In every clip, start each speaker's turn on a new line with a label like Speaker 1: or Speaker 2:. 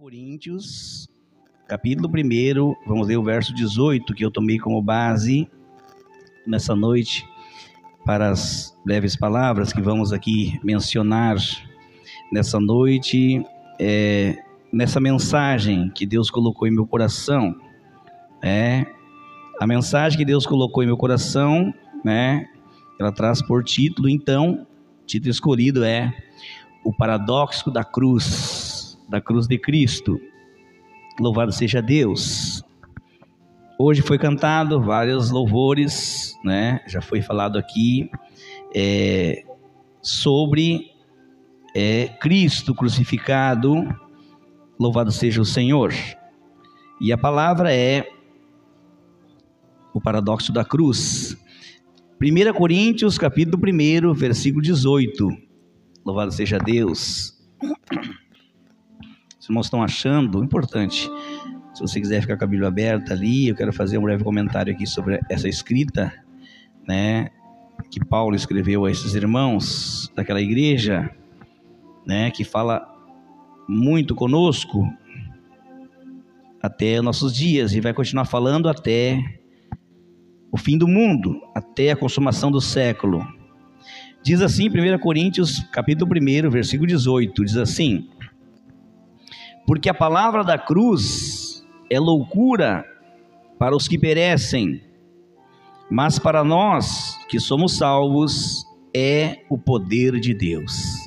Speaker 1: Coríntios, capítulo 1, vamos ler o verso 18, que eu tomei como base nessa noite para as breves palavras que vamos aqui mencionar nessa noite, nessa mensagem que Deus colocou em meu coração. A mensagem que Deus colocou em meu coração, ela traz por título, então, o título escolhido é O Paradoxo da Cruz de Cristo. Louvado seja Deus. Hoje foi cantado vários louvores, já foi falado aqui sobre Cristo crucificado. Louvado seja o Senhor. E a palavra é o paradoxo da cruz. 1 Coríntios, capítulo 1, versículo 18. Louvado seja Deus. Os irmãos estão achando importante. Se você quiser ficar com a Bíblia aberta ali, eu quero fazer um breve comentário aqui sobre essa escrita, que Paulo escreveu a esses irmãos daquela igreja, que fala muito conosco até nossos dias e vai continuar falando até o fim do mundo, até a consumação do século. Diz assim, 1 Coríntios, capítulo 1, versículo 18, diz assim: porque a palavra da cruz é loucura para os que perecem, mas para nós que somos salvos é o poder de Deus.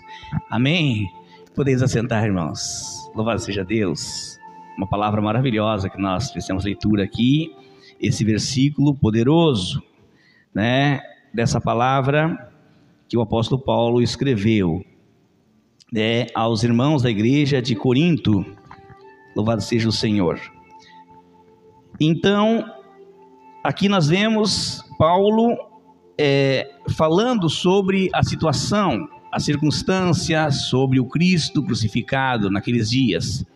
Speaker 1: Amém? Podeis assentar, irmãos. Louvado seja Deus. Uma palavra maravilhosa que nós fizemos leitura aqui, esse versículo poderoso, dessa palavra que o apóstolo Paulo escreveu aos irmãos da igreja de Corinto. Louvado seja o Senhor. Então, aqui nós vemos Paulo falando sobre a situação, a circunstância, sobre o Cristo crucificado naqueles dias.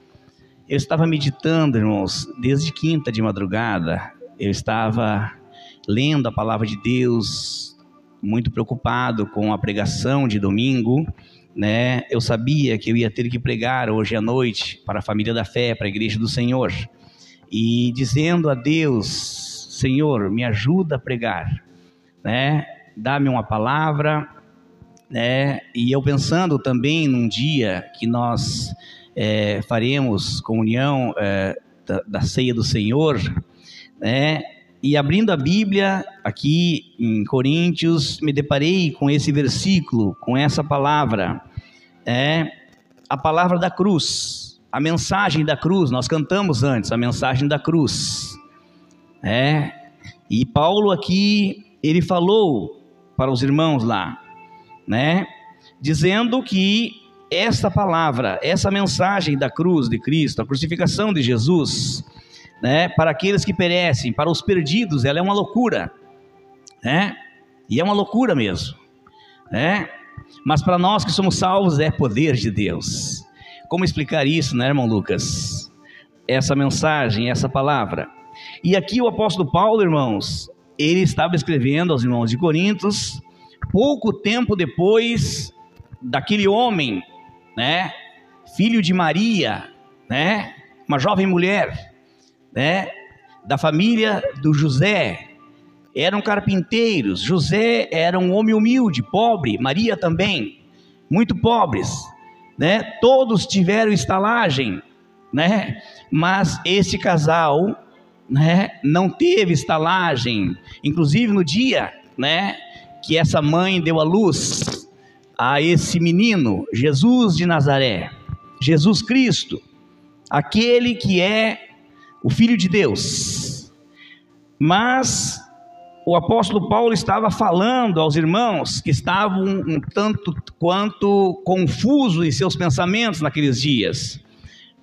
Speaker 1: Eu estava meditando, irmãos, desde quinta de madrugada. Eu estava lendo a palavra de Deus, muito preocupado com a pregação de domingo. Eu sabia que eu ia ter que pregar hoje à noite para a família da fé, para a igreja do Senhor, e dizendo a Deus: Senhor, me ajuda a pregar, dá-me uma palavra, e eu pensando também num dia que nós faremos comunhão da ceia do Senhor, e abrindo a Bíblia aqui em Coríntios, me deparei com esse versículo, com essa palavra, a palavra da cruz, a mensagem da cruz. Nós cantamos antes a mensagem da cruz, e Paulo aqui, ele falou para os irmãos lá, dizendo que esta palavra, essa mensagem da cruz de Cristo, a crucificação de Jesus, para aqueles que perecem, para os perdidos, ela é uma loucura, e é uma loucura mesmo, mas para nós que somos salvos é poder de Deus. Como explicar isso, irmão Lucas? Essa mensagem, essa palavra. E aqui o apóstolo Paulo, irmãos, ele estava escrevendo aos irmãos de Coríntios, pouco tempo depois daquele homem, filho de Maria, uma jovem mulher, da família do José. Eram carpinteiros. José era um homem humilde, pobre. Maria também, muito pobres, todos tiveram estalagem, mas esse casal, não teve estalagem. Inclusive no dia, que essa mãe deu à luz a esse menino, Jesus de Nazaré, Jesus Cristo, aquele que é o Filho de Deus. Mas o apóstolo Paulo estava falando aos irmãos que estavam um tanto quanto confusos em seus pensamentos naqueles dias.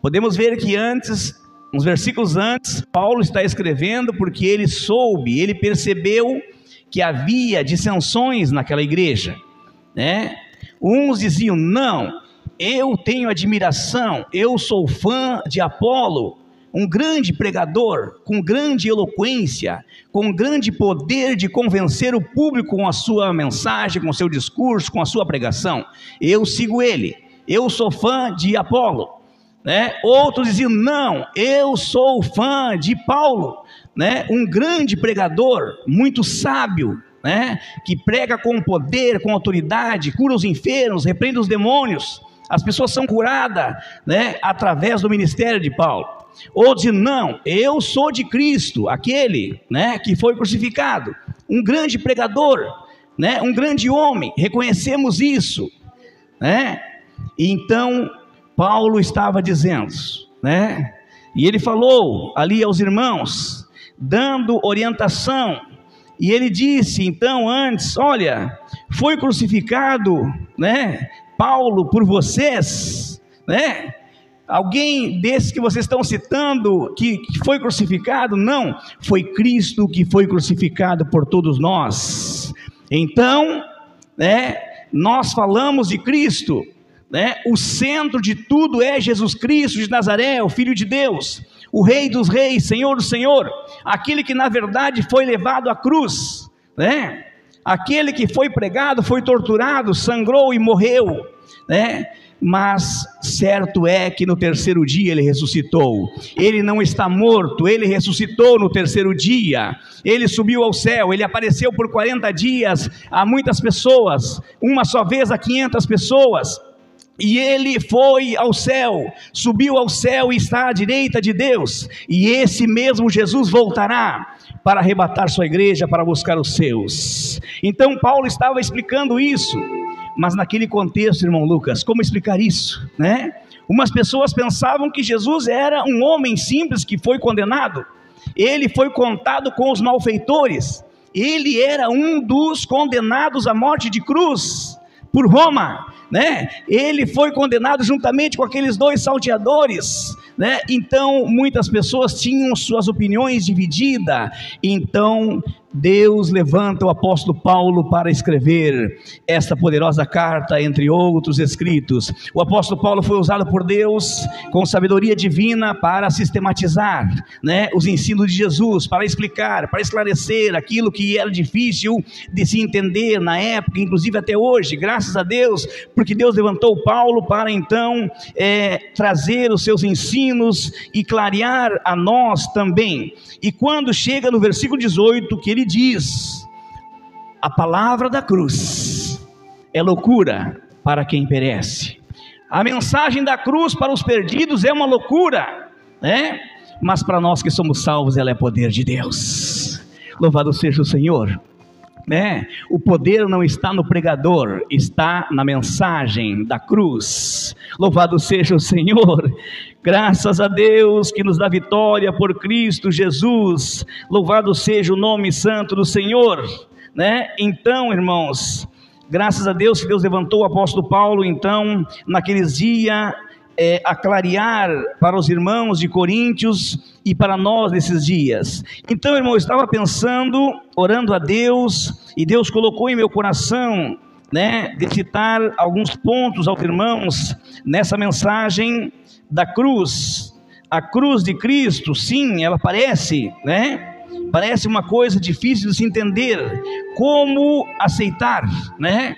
Speaker 1: Podemos ver que antes, uns versículos antes, Paulo está escrevendo porque ele soube, ele percebeu que havia dissensões naquela igreja, Uns diziam: não, eu tenho admiração, eu sou fã de Apolo, um grande pregador, com grande eloquência, com grande poder de convencer o público com a sua mensagem, com o seu discurso, com a sua pregação. Eu sigo ele, eu sou fã de Apolo. né? Outros diziam: não, eu sou fã de Paulo, né? Um grande pregador, muito sábio, né? Que prega com poder, com autoridade, cura os enfermos, repreende os demônios, as pessoas são curadas, né? Através do ministério de Paulo. Outros diziam: não, eu sou de Cristo, aquele, né? Que foi crucificado, um grande pregador, né? Um grande homem, reconhecemos isso, né? E então Paulo estava dizendo, né? E ele falou ali aos irmãos, dando orientação, e ele disse então antes: olha, foi crucificado, né, Paulo por vocês, né? Alguém desses que vocês estão citando que foi crucificado? Não, foi Cristo que foi crucificado por todos nós. Então, né, nós falamos de Cristo, né? O centro de tudo é Jesus Cristo de Nazaré, o Filho de Deus, o Rei dos Reis, Senhor do Senhor, aquele que na verdade foi levado à cruz, né? Aquele que foi pregado, foi torturado, sangrou e morreu, né? Mas certo é que no terceiro dia ele ressuscitou. Ele não está morto, ele ressuscitou no terceiro dia. Ele subiu ao céu, ele apareceu por 40 dias a muitas pessoas, uma só vez a 500 pessoas. E ele foi ao céu, subiu ao céu e está à direita de Deus. E esse mesmo Jesus voltará para arrebatar sua igreja, para buscar os seus. Então Paulo estava explicando isso. Mas naquele contexto, irmão Lucas, como explicar isso, né? Umas pessoas pensavam que Jesus era um homem simples que foi condenado. Ele foi contado com os malfeitores. Ele era um dos condenados à morte de cruz por Roma, né? Ele foi condenado juntamente com aqueles 2 salteadores, né? Então muitas pessoas tinham suas opiniões divididas. Então Deus levanta o apóstolo Paulo para escrever esta poderosa carta, entre outros escritos. O apóstolo Paulo foi usado por Deus com sabedoria divina para sistematizar, né, os ensinos de Jesus, para explicar, para esclarecer aquilo que era difícil de se entender na época, inclusive até hoje. Graças a Deus, porque Deus levantou Paulo para então trazer os seus ensinos e clarear a nós também. E quando chega no versículo 18, que ele diz: a palavra da cruz é loucura para quem perece. A mensagem da cruz para os perdidos é uma loucura, né? Mas para nós que somos salvos, ela é poder de Deus. Louvado seja o Senhor, né? O poder não está no pregador, está na mensagem da cruz. Louvado seja o Senhor. Graças a Deus que nos dá vitória por Cristo Jesus. Louvado seja o nome santo do Senhor, né? Então, irmãos, graças a Deus que Deus levantou o apóstolo Paulo, então, naqueles dias, a clarear para os irmãos de Coríntios e para nós nesses dias. Então, irmão, eu estava pensando, orando a Deus, e Deus colocou em meu coração, né, de citar alguns pontos aos irmãos nessa mensagem da cruz. A cruz de Cristo, sim, ela parece, né? Parece uma coisa difícil de se entender. Como aceitar, né?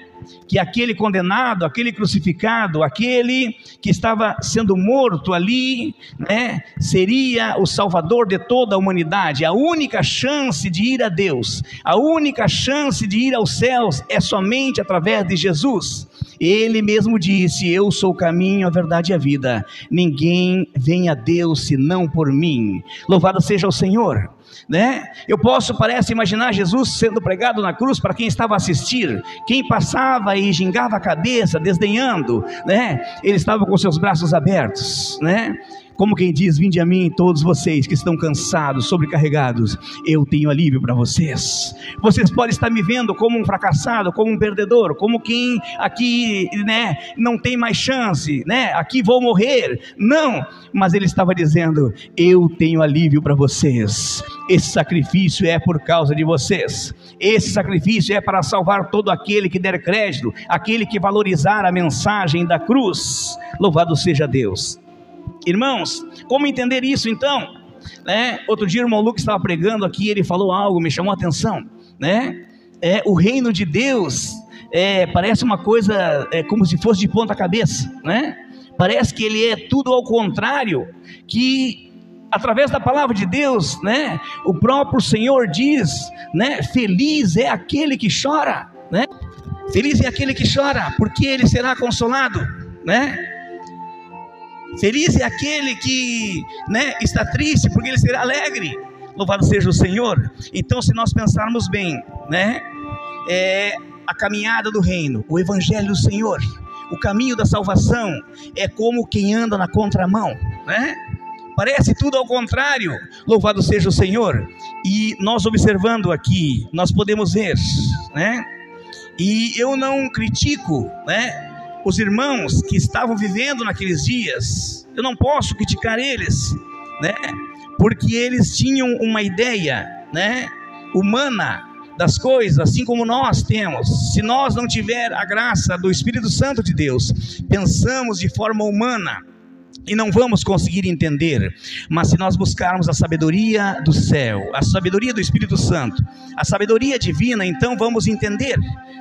Speaker 1: Que aquele condenado, aquele crucificado, aquele que estava sendo morto ali, né, seria o salvador de toda a humanidade. A única chance de ir a Deus, a única chance de ir aos céus é somente através de Jesus. Ele mesmo disse: eu sou o caminho, a verdade e a vida, ninguém vem a Deus senão por mim. Louvado seja o Senhor, né? Eu posso, parece, imaginar Jesus sendo pregado na cruz para quem estava a assistir. Quem passava e gingava a cabeça, desdenhando, né? Ele estava com seus braços abertos, né? Como quem diz: vinde a mim todos vocês que estão cansados, sobrecarregados, eu tenho alívio para vocês. Vocês podem estar me vendo como um fracassado, como um perdedor, como quem aqui, né, não tem mais chance, né, aqui vou morrer. Não, mas ele estava dizendo: eu tenho alívio para vocês. Esse sacrifício é por causa de vocês. Esse sacrifício é para salvar todo aquele que der crédito, aquele que valorizar a mensagem da cruz. Louvado seja Deus. Irmãos, como entender isso então? Né? Outro dia o irmão Lucas estava pregando aqui, ele falou algo, me chamou a atenção, né? O reino de Deus parece uma coisa como se fosse de ponta cabeça, né? Parece que ele é tudo ao contrário, que através da palavra de Deus, né, o próprio Senhor diz, né, feliz é aquele que chora, né? Feliz é aquele que chora, porque ele será consolado, né? Feliz é aquele que, né, está triste, porque ele será alegre. Louvado seja o Senhor. Então, se nós pensarmos bem, né, a caminhada do reino, o evangelho do Senhor, o caminho da salvação, é como quem anda na contramão, né? Parece tudo ao contrário. Louvado seja o Senhor. E nós observando aqui, nós podemos ver, né? E eu não critico, né, os irmãos que estavam vivendo naqueles dias. Eu não posso criticar eles, né? Porque eles tinham uma ideia, né, humana das coisas, assim como nós temos. Se nós não tiver a graça do Espírito Santo de Deus, pensamos de forma humana e não vamos conseguir entender. Mas se nós buscarmos a sabedoria do céu, a sabedoria do Espírito Santo, a sabedoria divina, então vamos entender,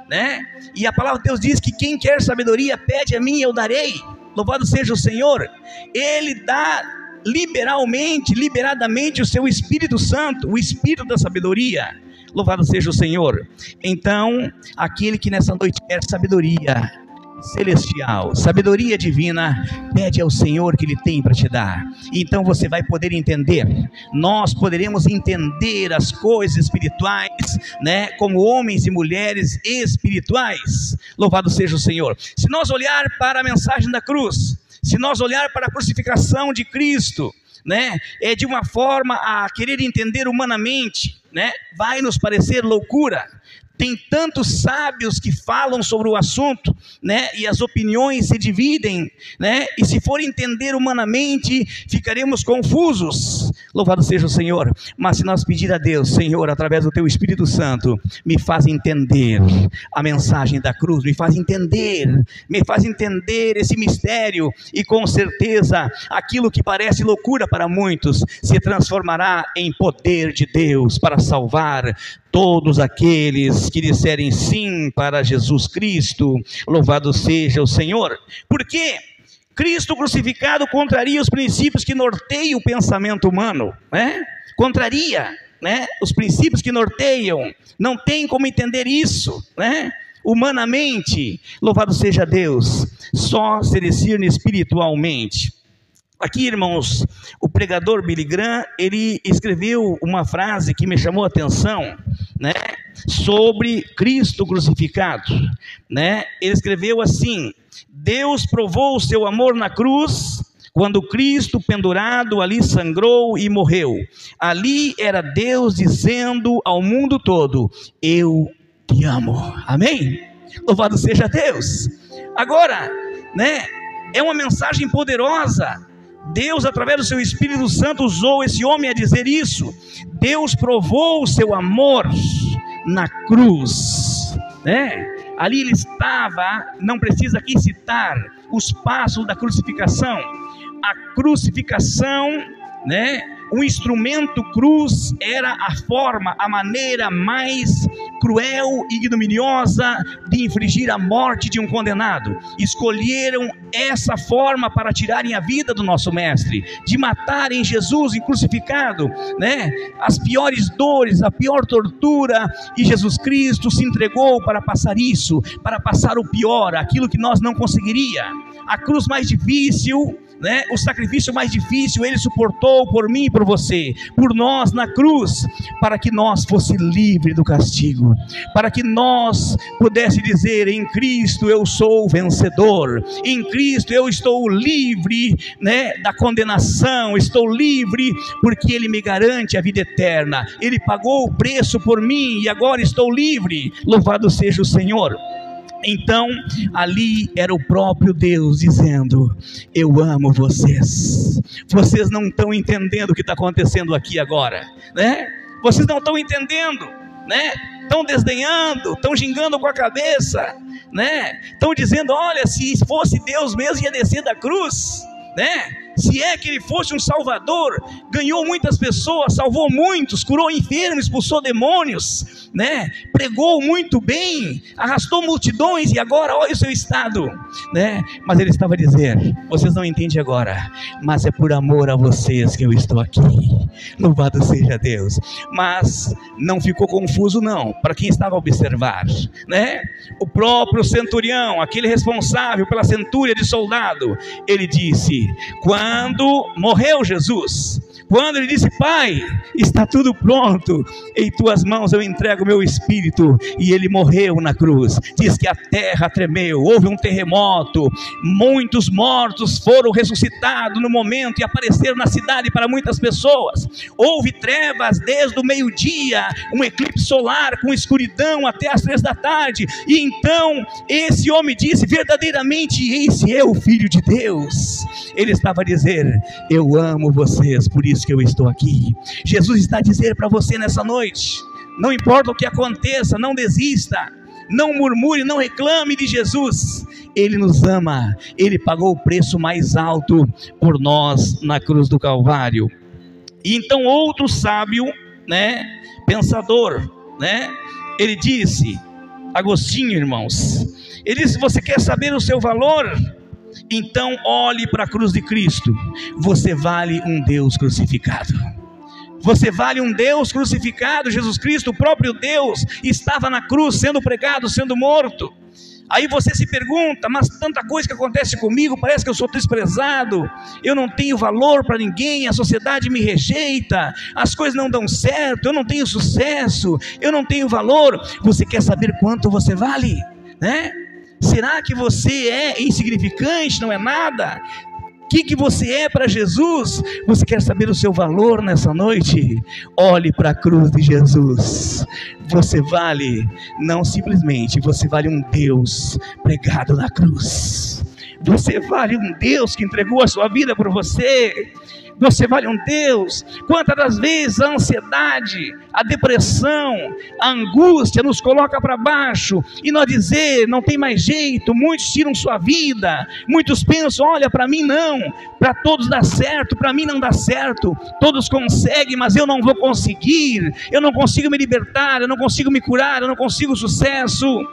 Speaker 1: né? E a palavra de Deus diz que quem quer sabedoria, pede a mim e eu darei. Louvado seja o Senhor. Ele dá liberadamente o seu Espírito Santo, o Espírito da sabedoria. Louvado seja o Senhor. Então, aquele que nessa noite quer sabedoria celestial, sabedoria divina, pede ao Senhor que Ele tem para te dar. Então você vai poder entender. Nós poderemos entender as coisas espirituais, né, como homens e mulheres espirituais. Louvado seja o Senhor. Se nós olhar para a mensagem da cruz, se nós olhar para a crucificação de Cristo, né, de uma forma a querer entender humanamente, né, vai nos parecer loucura. Tem tantos sábios que falam sobre o assunto, né, e as opiniões se dividem, né, e se for entender humanamente, ficaremos confusos. Louvado seja o Senhor. Mas se nós pedir a Deus, Senhor, através do Teu Espírito Santo, me faz entender a mensagem da cruz, me faz entender esse mistério, e com certeza, aquilo que parece loucura para muitos, se transformará em poder de Deus, para salvar todos aqueles que disserem sim para Jesus Cristo. Louvado seja o Senhor. Porque Cristo crucificado contraria os princípios que norteiam o pensamento humano, né? Contraria, né, os princípios que norteiam. Não tem como entender isso, né, humanamente. Louvado seja Deus. Só se discerne espiritualmente. Aqui, irmãos, o pregador Billy Graham, ele escreveu uma frase que me chamou a atenção, né, sobre Cristo crucificado, né? Ele escreveu assim: Deus provou o seu amor na cruz, quando Cristo pendurado ali sangrou e morreu. Ali era Deus dizendo ao mundo todo: eu te amo. Amém? Louvado seja Deus. Agora, né, é uma mensagem poderosa. Deus, através do seu Espírito Santo, usou esse homem a dizer isso. Deus provou o seu amor na cruz, né? Ali ele estava. Não precisa aqui citar os passos da crucificação. A crucificação, né, o instrumento cruz era a forma, a maneira mais cruel e ignominiosa de infligir a morte de um condenado. Escolheram essa forma para tirarem a vida do nosso mestre, de matarem Jesus crucificado, né? As piores dores, a pior tortura, e Jesus Cristo se entregou para passar isso, para passar o pior, aquilo que nós não conseguiria. A cruz mais difícil, né, o sacrifício mais difícil, Ele suportou por mim e por você, por nós na cruz, para que nós fosse livre do castigo, para que nós pudesse dizer: em Cristo eu sou vencedor, em Cristo eu estou livre, né, da condenação, estou livre porque Ele me garante a vida eterna, Ele pagou o preço por mim e agora estou livre. Louvado seja o Senhor. Então, ali era o próprio Deus dizendo: eu amo vocês. Vocês não estão entendendo o que está acontecendo aqui agora, né? Vocês não estão entendendo, né? Estão desdenhando, estão gingando com a cabeça, né? Estão dizendo: olha, se fosse Deus mesmo ia descer da cruz, né? Se é que ele fosse um salvador, ganhou muitas pessoas, salvou muitos, curou enfermos, expulsou demônios, né? Pregou muito bem, arrastou multidões, e agora olha o seu estado, né? Mas ele estava a dizer: vocês não entendem agora, mas é por amor a vocês que eu estou aqui. Louvado seja Deus. Mas não ficou confuso não, para quem estava a observar, né? O próprio centurião, aquele responsável pela centúria de soldado, ele disse, quando morreu Jesus, quando ele disse: Pai, está tudo pronto, em tuas mãos eu entrego o meu espírito, e ele morreu na cruz, diz que a terra tremeu, houve um terremoto, muitos mortos foram ressuscitados no momento e apareceram na cidade para muitas pessoas, houve trevas desde o meio-dia, um eclipse solar com escuridão até as 3 da tarde, e então esse homem disse: verdadeiramente esse é o Filho de Deus. Ele estava a dizer: eu amo vocês, por isso que eu estou aqui. Jesus está a dizer para você nessa noite: não importa o que aconteça, não desista, não murmure, não reclame de Jesus. Ele nos ama, ele pagou o preço mais alto por nós na cruz do Calvário. E então outro sábio, né, pensador, né, ele disse, Agostinho, irmãos, ele disse: você quer saber o seu valor? Então olhe para a cruz de Cristo. Você vale um Deus crucificado. Você vale um Deus crucificado. Jesus Cristo, o próprio Deus, estava na cruz sendo pregado, sendo morto. Aí você se pergunta: mas tanta coisa que acontece comigo, parece que eu sou desprezado, eu não tenho valor para ninguém, a sociedade me rejeita, as coisas não dão certo, eu não tenho sucesso, eu não tenho valor. Você quer saber quanto você vale, né? Será que você é insignificante, não é nada? O que você é para Jesus? Você quer saber o seu valor nessa noite? Olhe para a cruz de Jesus. Você vale, não simplesmente, você vale um Deus pregado na cruz. Você vale um Deus que entregou a sua vida por você. Você vale um Deus. Quantas das vezes a ansiedade, a depressão, a angústia nos coloca para baixo, e nós dizer: não tem mais jeito, muitos tiram sua vida, muitos pensam: olha, para mim não, para todos dá certo, para mim não dá certo, todos conseguem, mas eu não vou conseguir, eu não consigo me libertar, eu não consigo me curar, eu não consigo sucesso.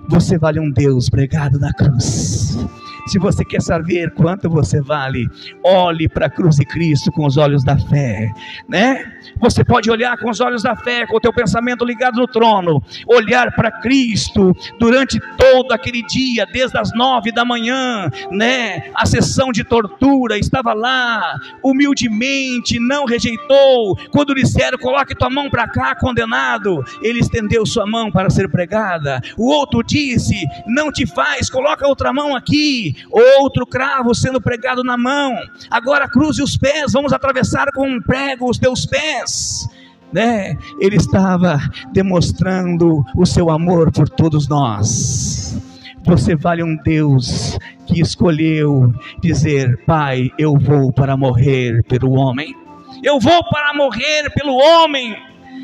Speaker 1: Você vale um Deus pregado na cruz. Se você quer saber quanto você vale, olhe para a cruz de Cristo com os olhos da fé, né? Você pode olhar com os olhos da fé, com o teu pensamento ligado no trono, olhar para Cristo durante todo aquele dia, desde as 9 da manhã, né? A sessão de tortura, estava lá, humildemente, não rejeitou. Quando disseram: coloque tua mão para cá, condenado, ele estendeu sua mão para ser pregada. O outro disse: não te faz, coloca outra mão aqui. Outro cravo sendo pregado na mão. Agora cruze os pés, vamos atravessar com um prego os teus pés, né? Ele estava demonstrando o seu amor por todos nós. Você vale um Deus que escolheu dizer: Pai, eu vou para morrer pelo homem, eu vou para morrer pelo homem.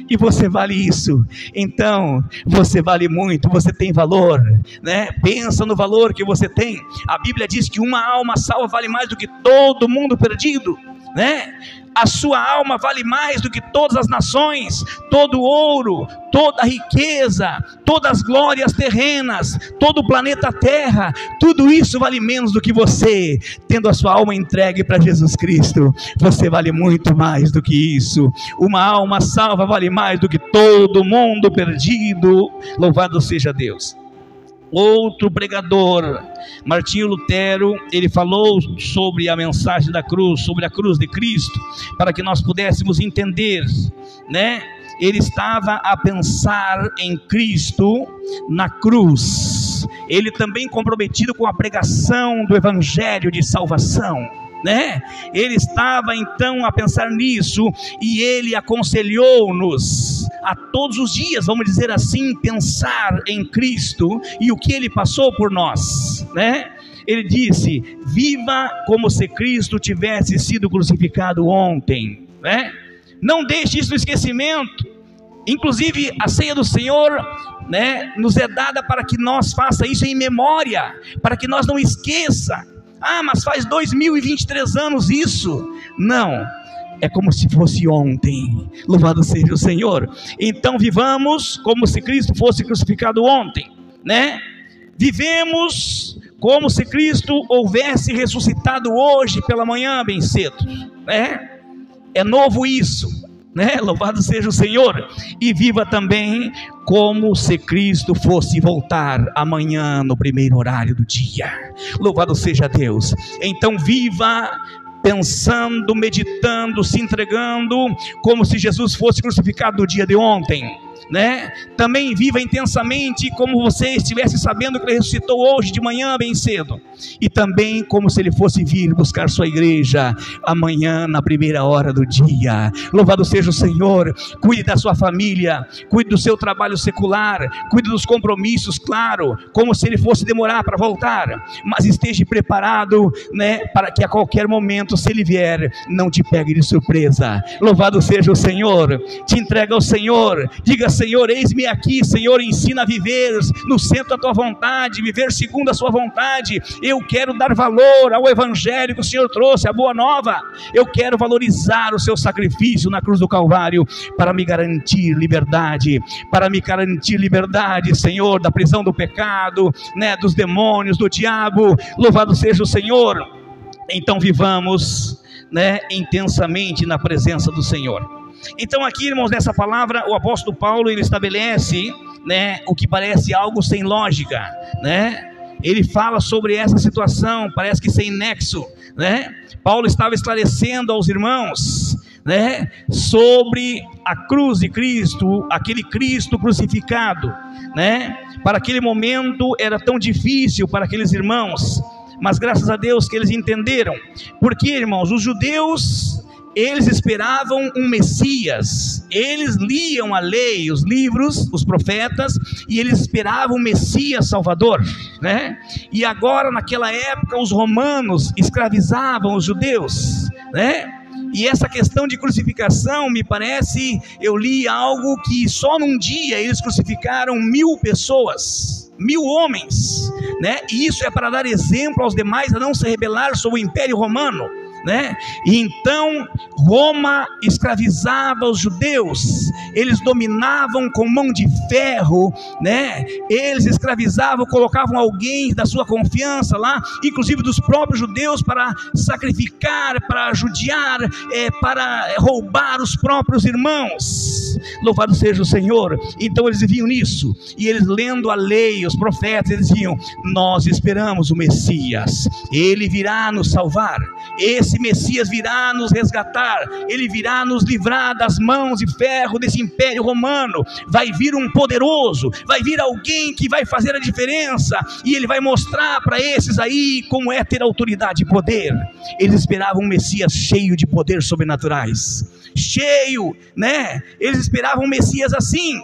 Speaker 1: E você vale isso. Então você vale muito, você tem valor, né? Pensa no valor que você tem. A Bíblia diz que uma alma salva vale mais do que todo mundo perdido, né? A sua alma vale mais do que todas as nações, todo o ouro, toda a riqueza, todas as glórias terrenas, todo o planeta Terra. Tudo isso vale menos do que você, tendo a sua alma entregue para Jesus Cristo. Você vale muito mais do que isso. Uma alma salva vale mais do que todo mundo perdido. Louvado seja Deus. Outro pregador, Martinho Lutero, ele falou sobre a mensagem da cruz, sobre a cruz de Cristo, para que nós pudéssemos entender, né? Ele estava a pensar em Cristo na cruz. Ele também comprometido com a pregação do evangelho de salvação, né? Ele estava então a pensar nisso, e ele aconselhou-nos a todos os dias, vamos dizer assim, pensar em Cristo e o que ele passou por nós, né? Ele disse: viva como se Cristo tivesse sido crucificado ontem, né? Não deixe isso no esquecimento. Inclusive a ceia do Senhor, né, nos é dada para que nós faça isso em memória, para que nós não esqueça. Ah, mas faz 2023 anos isso. Não, é como se fosse ontem. Louvado seja o Senhor. Então vivamos como se Cristo fosse crucificado ontem, né? Vivemos como se Cristo houvesse ressuscitado hoje pela manhã bem cedo, né? É novo isso, né? Louvado seja o Senhor. E viva também como se Cristo fosse voltar amanhã no primeiro horário do dia. Louvado seja Deus. Então viva pensando, meditando, se entregando como se Jesus fosse crucificado no dia de ontem, né? Também viva intensamente como você estivesse sabendo que ele ressuscitou hoje de manhã bem cedo, e também como se ele fosse vir buscar sua igreja amanhã na primeira hora do dia. Louvado seja o Senhor. Cuide da sua família, cuide do seu trabalho secular, cuide dos compromissos, claro, como se ele fosse demorar para voltar, mas esteja preparado, né, para que a qualquer momento, se ele vier, não te pegue de surpresa. Louvado seja o Senhor. Te entrega ao Senhor, diga: Senhor, eis-me aqui. Senhor, ensina a viver no centro da tua vontade, viver segundo a sua vontade. Eu quero dar valor ao evangelho que o Senhor trouxe, a boa nova. Eu quero valorizar o seu sacrifício na cruz do Calvário, para me garantir liberdade, Senhor, da prisão do pecado, né, dos demônios, do diabo. Louvado seja o Senhor. Então vivamos, né, intensamente na presença do Senhor. Então aqui, irmãos, nessa palavra, o apóstolo Paulo, ele estabelece, né, o que parece algo sem lógica, né? Ele fala sobre essa situação, parece que sem nexo, né? Paulo estava esclarecendo aos irmãos, né, sobre a cruz de Cristo, aquele Cristo crucificado, né? Para aquele momento era tão difícil para aqueles irmãos, mas graças a Deus que eles entenderam. Porque, irmãos, os judeus, eles esperavam um Messias, eles liam a lei, os livros, os profetas, e eles esperavam um Messias Salvador, né? E agora, naquela época, os romanos escravizavam os judeus, né? E essa questão de crucificação, me parece, eu li algo que só num dia eles crucificaram 1000 pessoas, 1000 homens, né? E isso é para dar exemplo aos demais a não se rebelar sobre o Império Romano, né? E então Roma escravizava os judeus, eles dominavam com mão de ferro, né? Eles escravizavam, colocavam alguém da sua confiança lá, inclusive dos próprios judeus, para sacrificar, para judiar, para roubar os próprios irmãos. Louvado seja o Senhor. Então eles viviam nisso, e eles, lendo a lei, os profetas, eles diziam: nós esperamos o Messias, ele virá nos salvar, esse Messias virá nos resgatar, ele virá nos livrar das mãos de ferro desse Império Romano. Vai vir um poderoso, vai vir alguém que vai fazer a diferença, e ele vai mostrar para esses aí como é ter autoridade e poder. Eles esperavam um Messias cheio de poder sobrenaturais, cheio, né? Eles esperavam um Messias assim.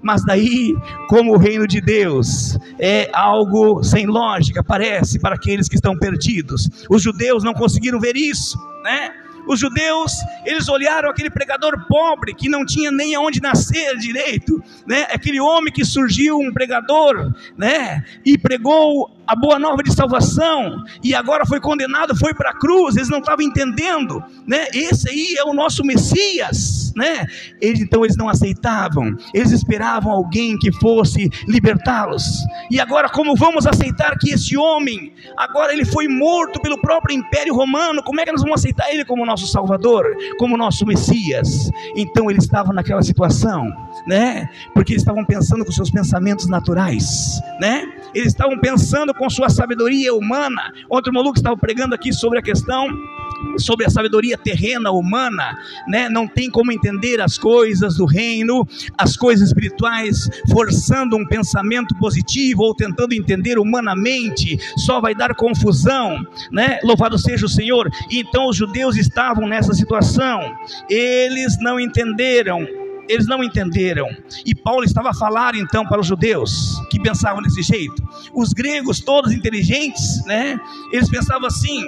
Speaker 1: Mas daí, como o reino de Deus é algo sem lógica, parece, para aqueles que estão perdidos. Os judeus não conseguiram ver isso, né? Os judeus, eles olharam aquele pregador pobre, que não tinha nem aonde nascer direito, né? Aquele homem que surgiu, um pregador, né? E pregou a boa nova de salvação, e agora foi condenado, foi para a cruz. Eles não estavam entendendo, né? Esse aí é o nosso Messias, né? Então eles não aceitavam, eles esperavam alguém que fosse libertá-los. E agora, como vamos aceitar que esse homem, agora ele foi morto pelo próprio Império Romano, como é que nós vamos aceitar ele como nosso Salvador, como nosso Messias? Então eles estavam naquela situação, né? Porque eles estavam pensando com seus pensamentos naturais, né? Eles estavam pensando com sua sabedoria humana. Outro maluco estava pregando aqui sobre a questão, sobre a sabedoria terrena humana, né? Não tem como entender as coisas do reino, as coisas espirituais, forçando um pensamento positivo ou tentando entender humanamente, só vai dar confusão, né? Louvado seja o Senhor. E então os judeus estavam nessa situação, eles não entenderam, e Paulo estava a falar então para os judeus que pensavam desse jeito. Os gregos, todos inteligentes, né? Eles pensavam assim,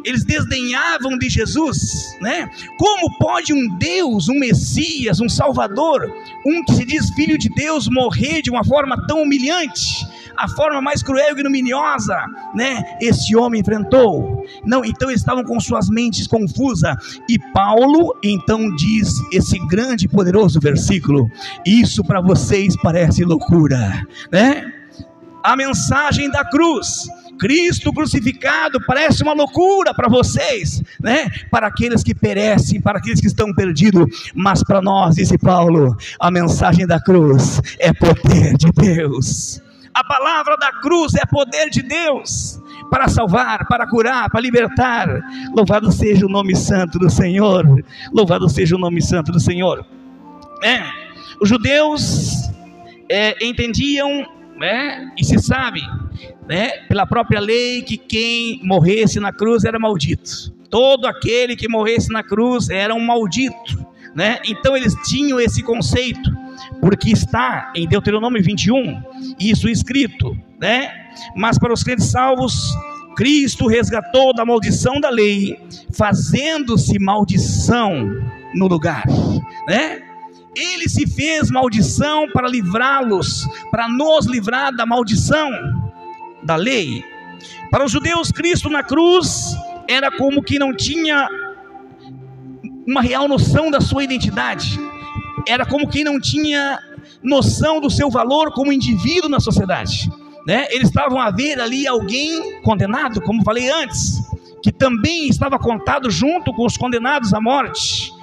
Speaker 1: eles desdenhavam de Jesus, né? Como pode um Deus, um Messias, um Salvador, um que se diz filho de Deus, morrer de uma forma tão humilhante? a forma mais cruel e ignominiosa, né, esse homem enfrentou. Não, então eles estavam com suas mentes confusas, e Paulo então diz esse grande e poderoso versículo: isso para vocês parece loucura, né? A mensagem da cruz, Cristo crucificado, parece uma loucura para vocês, né? Para aqueles que perecem, para aqueles que estão perdidos, mas para nós, disse Paulo, a mensagem da cruz é poder de Deus. A palavra da cruz é poder de Deus para salvar, para curar, para libertar. Louvado seja o nome santo do Senhor. Louvado seja o nome santo do Senhor. Os judeus entendiam, e se sabe, pela própria lei, que quem morresse na cruz era maldito. Todo aquele que morresse na cruz era um maldito, então eles tinham esse conceito, porque está em Deuteronômio 21 isso escrito, mas para os crentes salvos, Cristo resgatou da maldição da lei, fazendo-se maldição no lugar, Ele se fez maldição para livrá-los, para nos livrar da maldição da lei. Para os judeus, Cristo na cruz era como que não tinha uma real noção da sua identidade, era como quem não tinha noção do seu valor como indivíduo na sociedade, Eles estavam a ver ali alguém condenado, como falei antes, que também estava contado junto com os condenados à morte,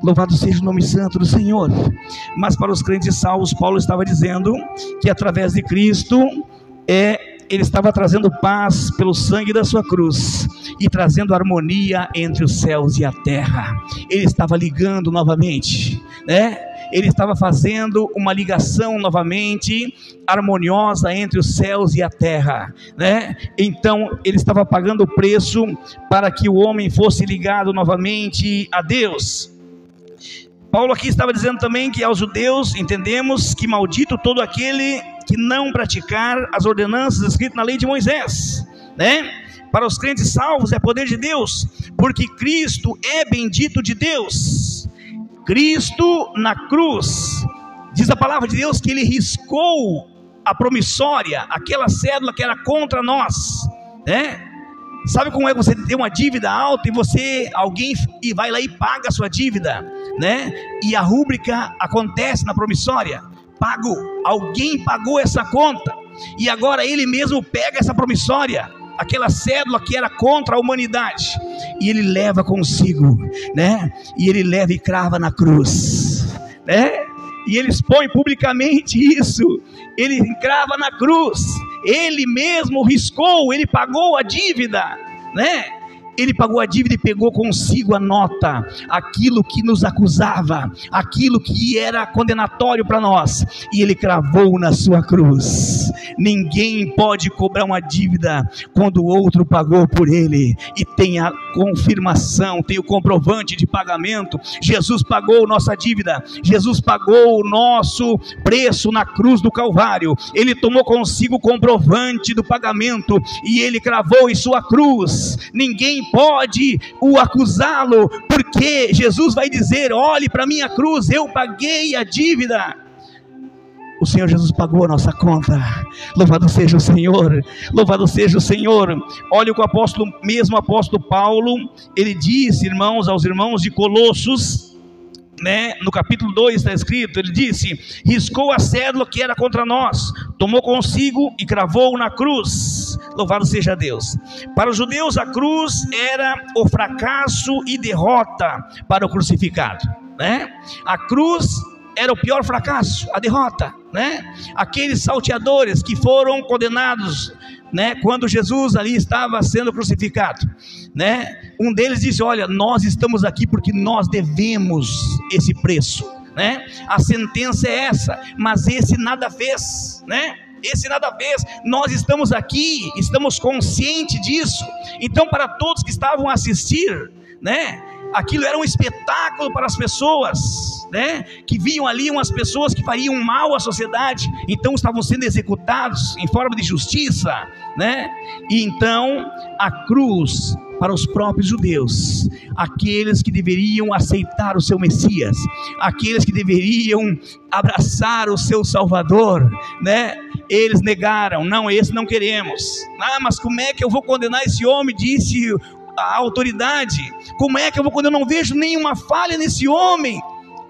Speaker 1: Louvado seja o nome santo do Senhor. Mas para os crentes salvos, Paulo estava dizendo que através de Cristo, ele estava trazendo paz pelo sangue da sua cruz, e trazendo harmonia entre os céus e a terra. Ele estava ligando novamente, Ele estava fazendo uma ligação novamente harmoniosa entre os céus e a terra, Então ele estava pagando o preço para que o homem fosse ligado novamente a Deus. Paulo aqui estava dizendo também que aos judeus entendemos que maldito todo aquele que não praticar as ordenanças escritas na lei de Moisés, Para os crentes salvos é poder de Deus, porque Cristo é bendito de Deus. Cristo na cruz, diz a palavra de Deus que ele riscou a promissória, aquela cédula que era contra nós, Sabe como é que você tem uma dívida alta e alguém vai lá e paga a sua dívida, E a rúbrica acontece na promissória, alguém pagou essa conta, e agora ele mesmo pega essa promissória, aquela cédula que era contra a humanidade, e ele leva consigo, E ele leva e crava na cruz, E ele expõe publicamente isso, ele crava na cruz, ele mesmo riscou, ele pagou a dívida, Ele pagou a dívida e pegou consigo a nota, aquilo que nos acusava, aquilo que era condenatório para nós, e ele cravou na sua cruz. Ninguém pode cobrar uma dívida quando o outro pagou por ele, e tem a confirmação, tem o comprovante de pagamento. Jesus pagou nossa dívida, Jesus pagou o nosso preço na cruz do Calvário, ele tomou consigo o comprovante do pagamento, e ele cravou em sua cruz. Ninguém pode o acusá-lo, porque Jesus vai dizer: olhe para a minha cruz, eu paguei a dívida. O Senhor Jesus pagou a nossa conta. Louvado seja o Senhor, louvado seja o Senhor. Olha o que o apóstolo Paulo, ele disse, irmãos, aos irmãos de Colossos, no capítulo 2 está escrito, ele disse: riscou a cédula que era contra nós, tomou consigo e cravou na cruz. Louvado seja Deus. Para os judeus a cruz era o fracasso e derrota para o crucificado, A cruz era o pior fracasso, a derrota, Aqueles salteadores que foram condenados, quando Jesus ali estava sendo crucificado, um deles disse: olha, nós estamos aqui porque nós devemos esse preço, a sentença é essa, mas esse nada fez, esse nada fez, nós estamos aqui, estamos conscientes disso. Então, para todos que estavam a assistir, aquilo era um espetáculo para as pessoas, que viam ali umas pessoas que fariam mal à sociedade, então estavam sendo executados em forma de justiça, e então a cruz para os próprios judeus, aqueles que deveriam aceitar o seu Messias, aqueles que deveriam abraçar o seu Salvador, né? Eles negaram: não, esse não queremos. Mas como é que eu vou condenar esse homem? Disse a autoridade. Como é que eu vou condenar? Eu não vejo nenhuma falha nesse homem,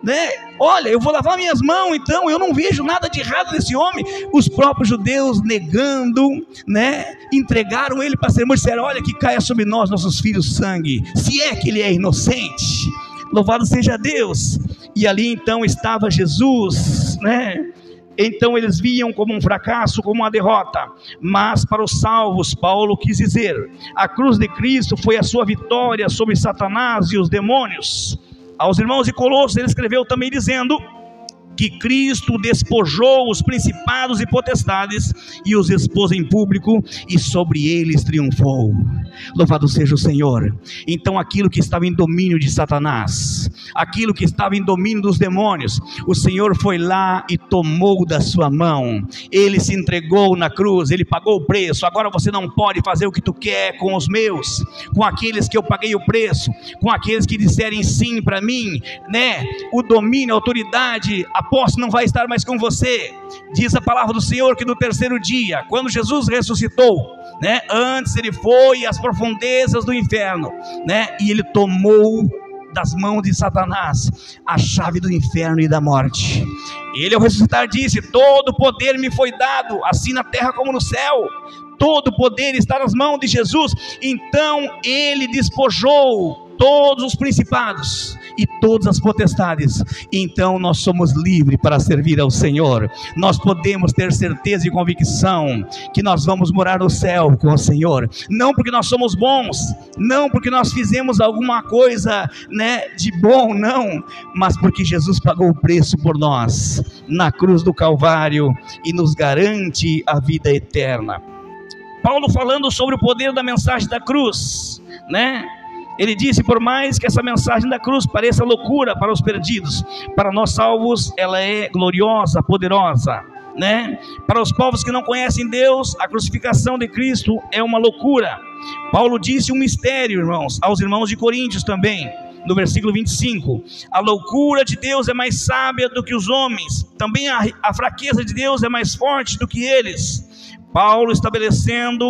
Speaker 1: né? Olha, eu vou lavar minhas mãos, então eu não vejo nada de errado nesse homem. Os próprios judeus negando, né? Entregaram ele para ser morto. Disseram: olha, que caia sobre nós, nossos filhos, sangue, se é que ele é inocente. Louvado seja Deus. E ali então estava Jesus, né? Então eles viam como um fracasso, como uma derrota. Mas para os salvos, Paulo quis dizer: a cruz de Cristo foi a sua vitória sobre Satanás e os demônios. Aos irmãos de Colossos ele escreveu também dizendo que Cristo despojou os principados e potestades e os expôs em público, e sobre eles triunfou. Louvado seja o Senhor. Então aquilo que estava em domínio de Satanás, aquilo que estava em domínio dos demônios, o Senhor foi lá e tomou da sua mão. Ele se entregou na cruz, ele pagou o preço. Agora você não pode fazer o que tu quer com os meus, com aqueles que eu paguei o preço, com aqueles que disserem sim para mim, né? O domínio, a autoridade, a posse não vai estar mais com você. Diz a palavra do Senhor que no terceiro dia, quando Jesus ressuscitou, né, antes ele foi às profundezas do inferno, né, e ele tomou das mãos de Satanás a chave do inferno e da morte. Ele ao ressuscitar disse: todo poder me foi dado, assim na terra como no céu. Todo poder está nas mãos de Jesus. Então ele despojou todos os principados e todas as potestades. Então nós somos livres para servir ao Senhor. Nós podemos ter certeza e convicção que nós vamos morar no céu com o Senhor, não porque nós somos bons, não porque nós fizemos alguma coisa, né, de bom, não, mas porque Jesus pagou o preço por nós na cruz do Calvário e nos garante a vida eterna. Paulo falando sobre o poder da mensagem da cruz, né? Ele disse: por mais que essa mensagem da cruz pareça loucura para os perdidos, para nós salvos ela é gloriosa, poderosa, né? Para os povos que não conhecem Deus, a crucificação de Cristo é uma loucura. Paulo disse um mistério, irmãos, aos irmãos de Coríntios também, no versículo 25: a loucura de Deus é mais sábia do que os homens, também a fraqueza de Deus é mais forte do que eles. Paulo estabelecendo,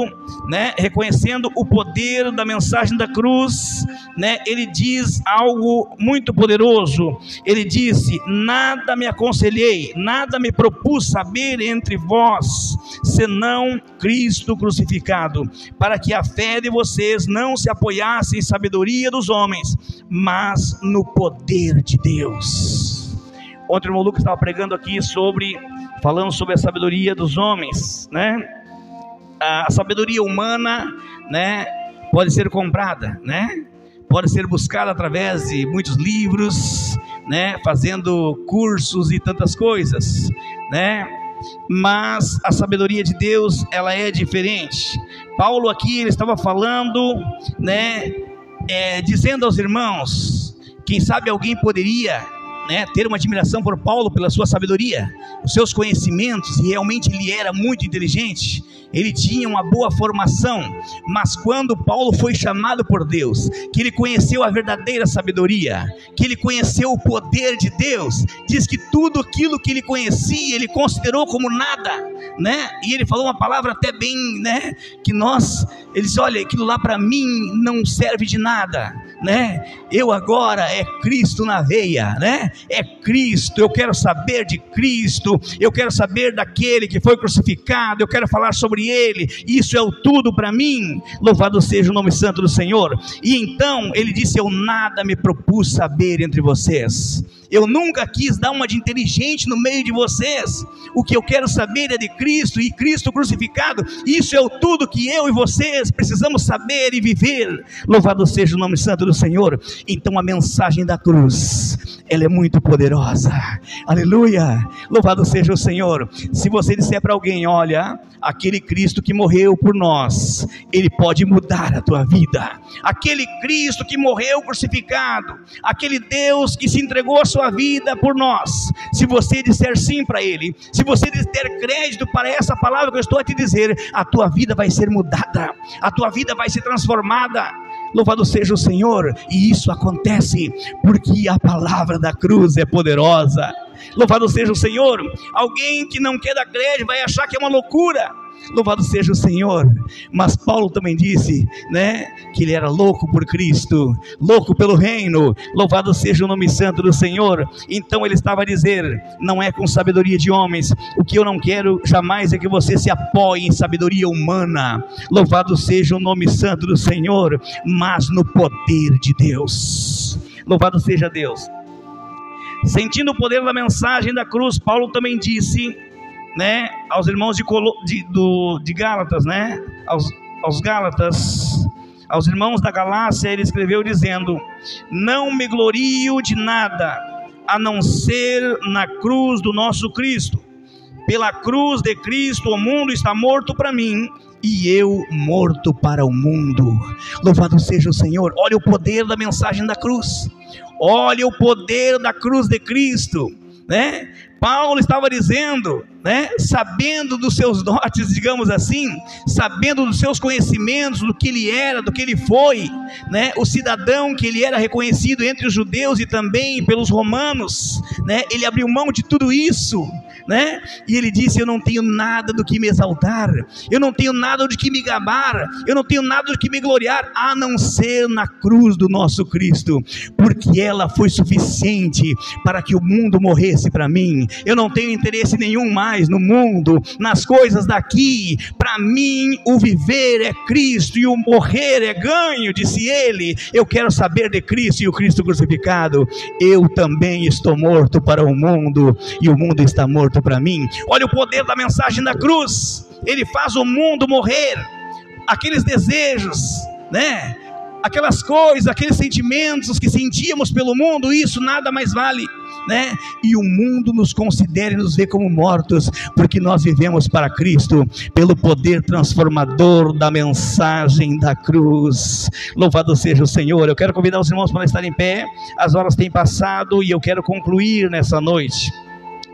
Speaker 1: né, reconhecendo o poder da mensagem da cruz, né, ele diz algo muito poderoso. Ele disse: nada me aconselhei, nada me propus saber entre vós, senão Cristo crucificado, para que a fé de vocês não se apoiasse em sabedoria dos homens, mas no poder de Deus. Ontem o irmão Lucas estava pregando aqui falando sobre a sabedoria dos homens, né? A sabedoria humana, né, pode ser comprada, né? Pode ser buscada através de muitos livros, né, fazendo cursos e tantas coisas, né? Mas a sabedoria de Deus, ela é diferente. Paulo aqui, ele estava falando, né, dizendo aos irmãos, quem sabe alguém poderia, né, ter uma admiração por Paulo pela sua sabedoria, os seus conhecimentos, e realmente ele era muito inteligente, ele tinha uma boa formação. Mas quando Paulo foi chamado por Deus, que ele conheceu a verdadeira sabedoria, que ele conheceu o poder de Deus, diz que tudo aquilo que ele conhecia, ele considerou como nada, né? E ele falou uma palavra até bem, né, que ele disse: olha, aquilo lá para mim não serve de nada, né? Eu agora é Cristo na veia, né? É Cristo, eu quero saber de Cristo, eu quero saber daquele que foi crucificado, eu quero falar sobre ele, isso é o tudo para mim. Louvado seja o nome santo do Senhor. E então ele disse: eu nada me propus saber entre vocês, eu nunca quis dar uma de inteligente no meio de vocês. O que eu quero saber é de Cristo e Cristo crucificado. Isso é o tudo que eu e vocês precisamos saber e viver. Louvado seja o nome santo do Senhor. Então a mensagem da cruz, ela é muito poderosa. Aleluia, louvado seja o Senhor. Se você disser para alguém: olha, aquele Cristo que morreu por nós, ele pode mudar a tua vida. Aquele Cristo que morreu crucificado, aquele Deus que se entregou a sua vida por nós, se você disser sim para ele, se você der crédito para essa palavra que eu estou a te dizer, a tua vida vai ser mudada, a tua vida vai ser transformada. Louvado seja o Senhor. E isso acontece porque a palavra da cruz é poderosa. Louvado seja o Senhor. Alguém que não quer dar crédito vai achar que é uma loucura. Louvado seja o Senhor. Mas Paulo também disse, né, que ele era louco por Cristo, louco pelo reino. Louvado seja o nome santo do Senhor. Então ele estava a dizer: não é com sabedoria de homens. O que eu não quero jamais é que você se apoie em sabedoria humana. Louvado seja o nome santo do Senhor, mas no poder de Deus. Louvado seja Deus. Sentindo o poder da mensagem da cruz, Paulo também disse, né, aos irmãos de Gálatas, né, aos Gálatas, aos irmãos da Galácia, ele escreveu dizendo: não me glorio de nada, a não ser na cruz do nosso Cristo. Pela cruz de Cristo o mundo está morto para mim, e eu morto para o mundo. Louvado seja o Senhor. Olha o poder da mensagem da cruz. Olha o poder da cruz de Cristo, né? Paulo estava dizendo, né, sabendo dos seus dotes, digamos assim, sabendo dos seus conhecimentos, do que ele era, do que ele foi, né, o cidadão que ele era reconhecido entre os judeus e também pelos romanos, né, ele abriu mão de tudo isso, né, e ele disse: eu não tenho nada do que me exaltar, eu não tenho nada do que me gabar, eu não tenho nada do que me gloriar, a não ser na cruz do nosso Cristo, porque ela foi suficiente para que o mundo morresse para mim. Eu não tenho interesse nenhum mais no mundo, nas coisas daqui. Para mim o viver é Cristo e o morrer é ganho, disse ele. Eu quero saber de Cristo e o Cristo crucificado. Eu também estou morto para o mundo e o mundo está morto para mim. Olha o poder da mensagem da cruz. Ele faz o mundo morrer, aqueles desejos, né, aquelas coisas, aqueles sentimentos que sentíamos pelo mundo, isso nada mais vale, né? E o mundo nos considera e nos vê como mortos, porque nós vivemos para Cristo, pelo poder transformador da mensagem da cruz. Louvado seja o Senhor. Eu quero convidar os irmãos para estar em pé. As horas têm passado e eu quero concluir nessa noite.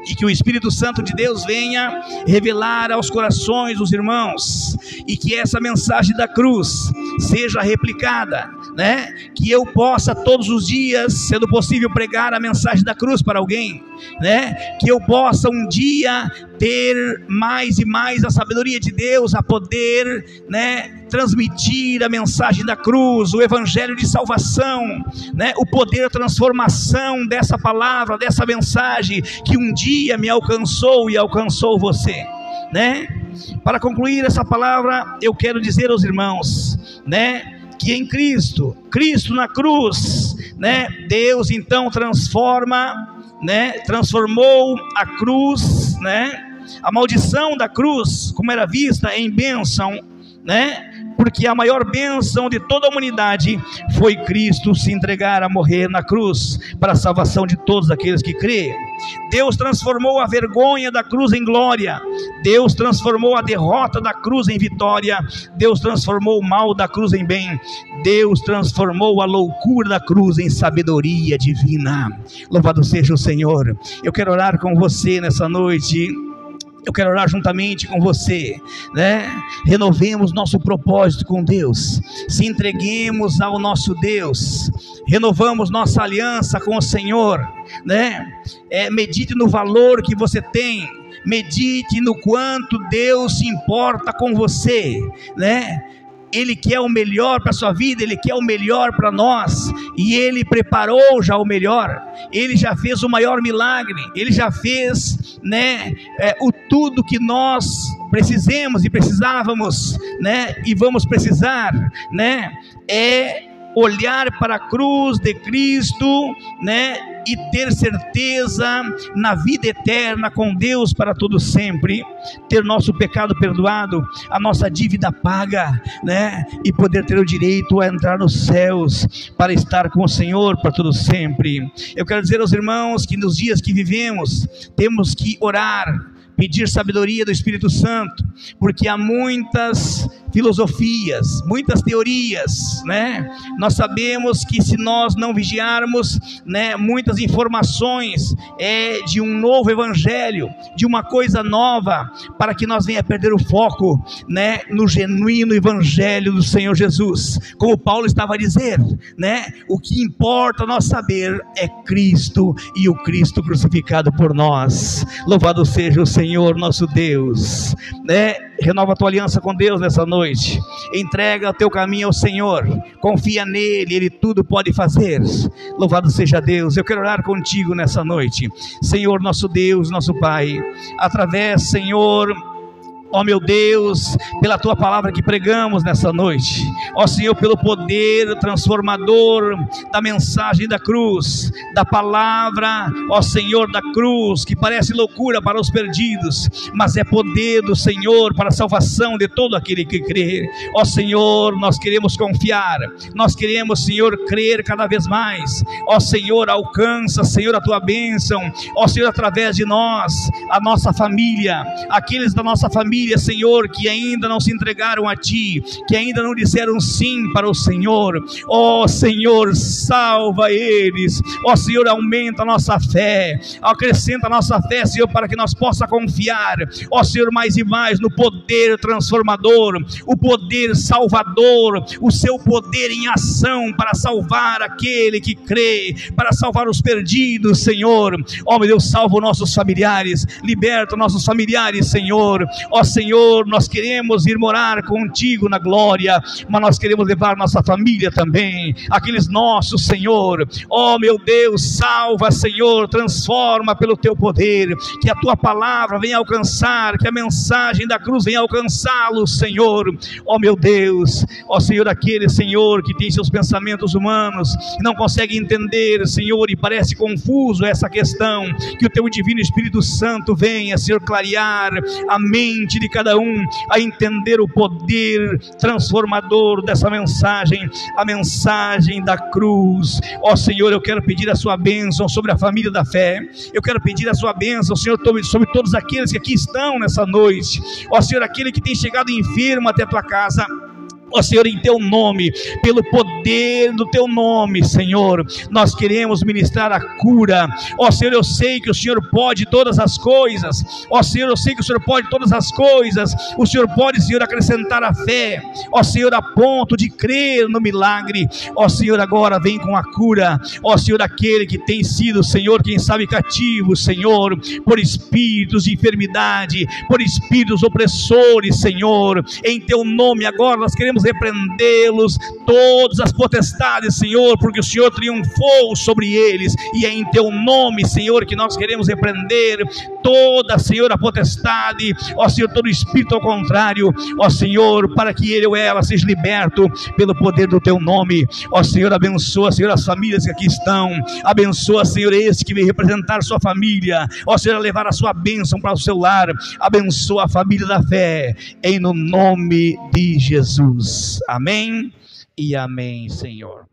Speaker 1: E que o Espírito Santo de Deus venha revelar aos corações dos irmãos, e que essa mensagem da cruz seja replicada, né? Que eu possa todos os dias, sendo possível, pregar a mensagem da cruz para alguém, né? Que eu possa um dia ter mais e mais a sabedoria de Deus, a poder, né, transmitir a mensagem da cruz, o evangelho de salvação, né, o poder de transformação dessa palavra, dessa mensagem que um dia me alcançou e alcançou você, né? Para concluir essa palavra, eu quero dizer aos irmãos, né, que em Cristo na cruz, né, Deus então transforma, né, transformou a cruz, né, a maldição da cruz, como era vista, em bênção, né? Porque a maior bênção de toda a humanidade foi Cristo se entregar a morrer na cruz para a salvação de todos aqueles que creem. Deus transformou a vergonha da cruz em glória. Deus transformou a derrota da cruz em vitória. Deus transformou o mal da cruz em bem. Deus transformou a loucura da cruz em sabedoria divina. Louvado seja o Senhor. Eu quero orar com você nessa noite. Eu quero orar juntamente com você, né? Renovemos nosso propósito com Deus, se entreguemos ao nosso Deus, renovamos nossa aliança com o Senhor, né? Medite no valor que você tem, medite no quanto Deus se importa com você, né? Ele quer o melhor para a sua vida, Ele quer o melhor para nós, e Ele preparou já o melhor, Ele já fez o maior milagre, Ele já fez, né, tudo que nós precisamos e precisávamos, né, e vamos precisar, né, olhar para a cruz de Cristo, né, e ter certeza na vida eterna com Deus para todo sempre, ter nosso pecado perdoado, a nossa dívida paga, né, e poder ter o direito a entrar nos céus para estar com o Senhor para todo sempre. Eu quero dizer aos irmãos que nos dias que vivemos temos que orar, pedir sabedoria do Espírito Santo, porque há muitas filosofias, muitas teorias, né? Nós sabemos que se nós não vigiarmos, né, muitas informações de um novo evangelho, de uma coisa nova, para que nós venha perder o foco, né, no genuíno evangelho do Senhor Jesus. Como Paulo estava a dizer, né? O que importa nós saber é Cristo e o Cristo crucificado por nós. Louvado seja o Senhor nosso Deus, né? Renova a tua aliança com Deus nessa noite, entrega o teu caminho ao Senhor, confia nele, Ele tudo pode fazer. Louvado seja Deus. Eu quero orar contigo nessa noite. Senhor nosso Deus, nosso Pai, através, Senhor, ó meu Deus, pela tua palavra que pregamos nessa noite, ó Senhor, pelo poder transformador da mensagem da cruz, da palavra, ó Senhor, da cruz, que parece loucura para os perdidos, mas é poder do Senhor para a salvação de todo aquele que crê. Ó Senhor, nós queremos confiar, nós queremos, Senhor, crer cada vez mais. Ó Senhor, alcança, Senhor, a tua bênção, ó Senhor, através de nós, a nossa família, aqueles da nossa família, Senhor, que ainda não se entregaram a Ti, que ainda não disseram sim para o Senhor. Ó Senhor, salva eles. Ó Senhor, aumenta a nossa fé, acrescenta a nossa fé, Senhor, para que nós possamos confiar, ó Senhor, mais e mais no poder transformador, o poder salvador, o seu poder em ação para salvar aquele que crê, para salvar os perdidos, Senhor. Ó meu Deus, salva os nossos familiares, liberta os nossos familiares, Senhor. Ó Senhor, nós queremos ir morar contigo na glória, mas nós queremos levar nossa família também, aqueles nossos, Senhor. Ó meu Deus, salva, Senhor, transforma pelo teu poder, que a tua palavra venha alcançar, que a mensagem da cruz venha alcançá-los, Senhor. Ó meu Deus, ó Senhor, aquele, Senhor, que tem seus pensamentos humanos e não consegue entender, Senhor, e parece confuso essa questão, que o teu divino Espírito Santo venha, Senhor, clarear a mente de cada um, a entender o poder transformador dessa mensagem, a mensagem da cruz. Ó Senhor, eu quero pedir a sua bênção sobre a família da fé, eu quero pedir a sua bênção, Senhor, sobre todos aqueles que aqui estão nessa noite. Ó Senhor, aquele que tem chegado enfermo até a tua casa, ó Senhor, em teu nome, pelo poder do teu nome, Senhor, nós queremos ministrar a cura. Ó Senhor, eu sei que o Senhor pode todas as coisas. Ó Senhor, eu sei que o Senhor pode todas as coisas. O Senhor pode, Senhor, acrescentar a fé, ó Senhor, a ponto de crer no milagre. Ó Senhor, agora vem com a cura. Ó Senhor, aquele que tem sido, Senhor, quem sabe cativo, Senhor, por espíritos de enfermidade, por espíritos opressores, Senhor, em teu nome agora nós queremos repreendê-los, todas as potestades, Senhor, porque o Senhor triunfou sobre eles, e é em teu nome, Senhor, que nós queremos repreender toda, Senhor, a potestade, ó Senhor, todo espírito ao contrário, ó Senhor, para que ele ou ela seja liberto pelo poder do teu nome. Ó Senhor, abençoa, Senhor, as famílias que aqui estão, abençoa, Senhor, esse que vem representar sua família, ó Senhor, levar a sua bênção para o seu lar, abençoa a família da fé, em no nome de Jesus. Amém e amém, Senhor.